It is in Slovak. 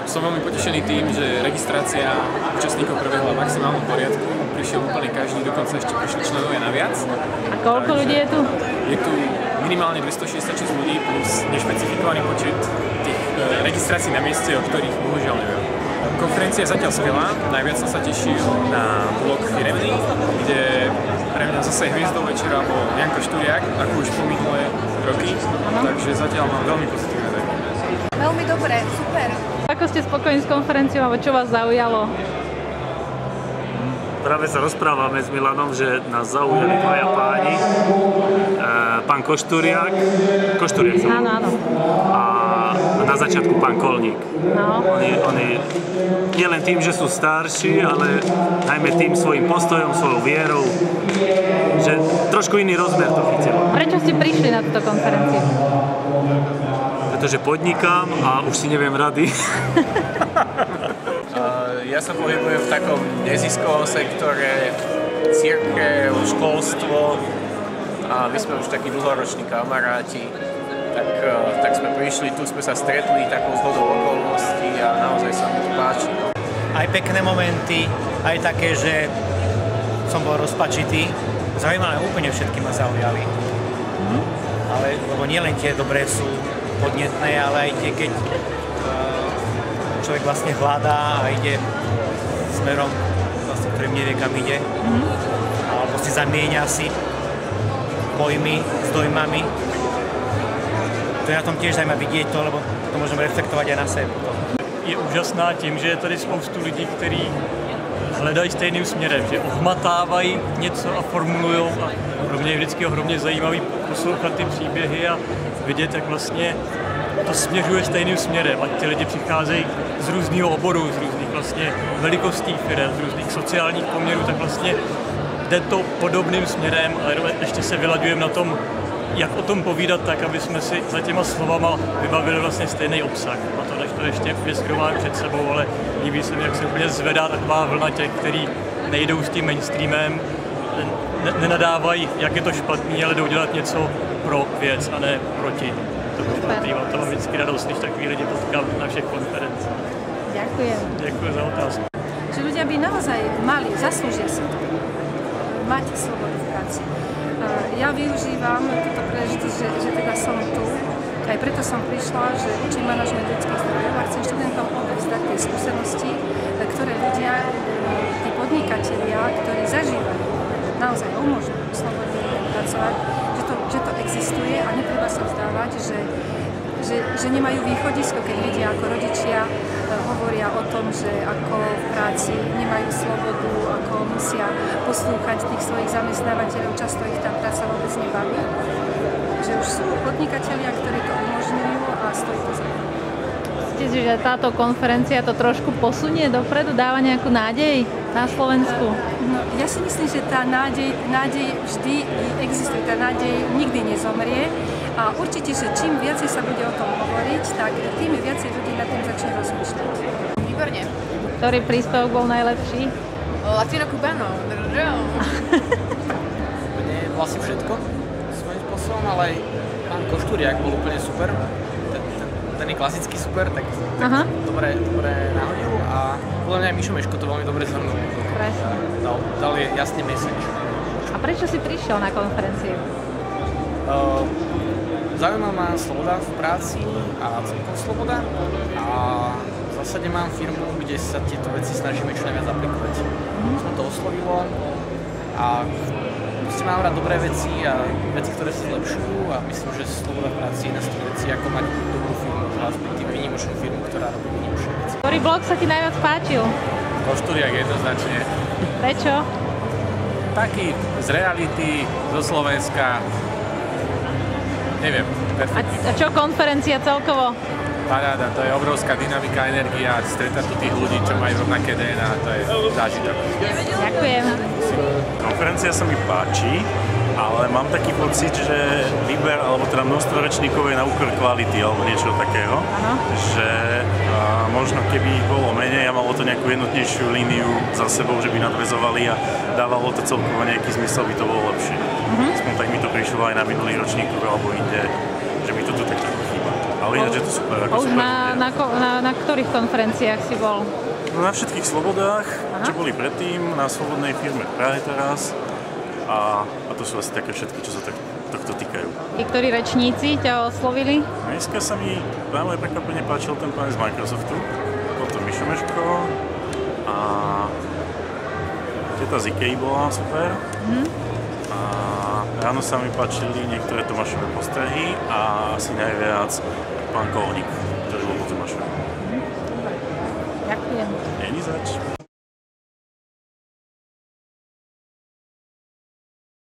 Som veľmi potešený tým, že registrácia účastníkov prebehla v maximálnom poriadku. Prišiel úplne každý, dokonca ešte prišli členovia naviac. A koľko ľudí je tu? Je tu minimálne 266 ľudí plus nešpecifikovaný počet tých registrácií na mieste, o ktorých bohužiaľ neviem. Konferencia je zatiaľ skvelá, najviac som sa tešil na blog firemný, kde pre mňa zase hviezdou večera bol Janko Šturiak, ako už po minulé roky, takže zatiaľ mám veľmi pozitívne dojmy. Veľmi dobré, super. Ako ste spokojní s konferenciou, alebo čo vás zaujalo? Práve sa rozprávame s Milanom, že nás zaujali dvaja páni. Pán Košturiak som. Áno. A na začiatku pán Kolník. No. Oni nielen tým, že sú starší, ale najmä tým svojím postojom, svojou vierou, že trošku iný rozmer to chytilo. Prečo ste prišli na túto konferenciu? Pretože podnikám a už si neviem rady. Ja sa pohybujem v takom neziskovom sektore, cirkev, školstvo a my sme už takí dlhoroční kamaráti. Tak sme prišli, tu sme sa stretli takou zhodou okolností a naozaj sa mi to páči. Aj pekné momenty, aj také, že som bol rozpačitý. Zaujímavé, úplne všetky ma zaujali. Lebo nielen tie dobré sú podnetné, ale aj tie, keď človek vlastne hľadá a ide smerom, vlastne, ktorým nevie, kam ide. Alebo si zamieňa si pojmy s dojmami. To je na tom tiež zajímavé vidieť to, lebo to môžeme reflektovať aj na sebe. Je úžasná tím, že je tady spoustu lidí, kteří hledají stejným směrem, že ohmatávají něco a formulují. A pro mě je vždycky ohromně zajímavý poslouchat ty příběhy a vidět, jak vlastně to směřuje stejným směrem. Ať ty lidi přicházejí z různého oboru, z různých vlastně velikostí firem, z různých sociálních poměrů, tak vlastně jde to podobným směrem, ale ještě se vylaďujeme na tom, jak o tom povídat tak, aby jsme si za těma slovama vybavili vlastně stejný obsah. A to než to ještě vyskrovám před sebou, ale líbí se mi, jak se úplně zvedá taková vlna těch, kteří nejdou s tím mainstreamem, nenadávají, jak je to špatný, ale jdou dělat něco pro věc a ne proti. To mám vždycky radost, když takový lidi potkám na všech konferencích. Ďakujem. Ďakujem za otázku. Že ľudia by naozaj mali, zaslúžia si to, mať slobodu v práci. Ja využívam túto príležitosť, že teda som tu. Aj preto som prišla, že učím manažment ľudských zdrojov a chcem študentom odovzdať tie skúsenosti, ktoré ľudia, tí podnikatelia, ktorí zažívajú, naozaj umožňujú slobodne pracovať, že to existuje a netreba sa vzdávať, že nemajú východisko, keď vidia, ako rodičia hovoria o tom, že ako v práci nemajú slobodu, ako musia poslúchať tých svojich zamestnávateľov, často ich tá práca vôbec nebaví. Že už sú podnikatelia, ktorí to umožňujú a stojí to za to. Myslíte si, že táto konferencia to trošku posunie dopredu, dáva nejakú nádej na Slovensku? No, ja si myslím, že tá nádej vždy existuje, tá nádej nikdy nezomrie. A určite, že čím viacej sa bude o tom hovoriť, tak tým viacej ľudí nad tým začne rozmýšľať. Výborne. Ktorý príspevok bol najlepší? Latino Cubano. Nie vlastne všetko svojím spôsobom, ale aj pán Košturiak bol úplne super. Ten je klasicky super, tak dobre nahodil a podľa mňa aj Mišo Meško to veľmi dobre zhrnul. Presne. Dal je jasný message. A prečo si prišiel na konferenciu? Zaujímavá ma sloboda v práci a celkom sloboda a v zásade mám firmu, kde sa tieto veci snažíme čo najviac aplikovať. Som to oslovilo a proste mám rád dobré veci a veci, ktoré sa zlepšujú a myslím, že sloboda v práci je jedna z tých vecí, ako mať dobrú firmu, respektíve výnimočnú firmu, ktorá robí výnimočné veci. Ktorý blog sa ti najviac páčil? Košturiak jednoznačne. Prečo? Taký z reality, zo Slovenska. Neviem, perfektne. A čo konferencia celkovo? Paráda, to je obrovská dynamika, energia, stretať tu tých ľudí, čo majú rovnaké DNA, to je zážitok. Ďakujem. Konferencia sa mi páči, ale mám taký pocit, že výber, alebo teda množstvo rečníkov je na úkor kvality, alebo niečo takého. Áno. Že možno keby ich bolo menej a malo to nejakú jednotnejšiu líniu za sebou, že by nadväzovali a dávalo to celkovo nejaký zmysel, by to bolo lepšie. Aspoň tak mi to prišlo aj na minulých ročníkoch alebo inde, že mi to tu tak chýba. Ale Ale ináč je to super. A už na ktorých konferenciách si bol? No na všetkých slobodách, čo boli predtým, na slobodnej firme v Prahe teraz. A to sú asi také všetky, čo sa tohto týkajú. I ktorí rečníci ťa oslovili? Dneska sa mi veľmi prekvapene páčil ten pán z Microsoftu, potom Mišo Meško a teta z Ikei bola super. A ráno sa mi páčili niektoré Tomášové postrehy a asi najviac pán Kolník, ktorý bol po Tomášovi. Ďakujem. Nie zač.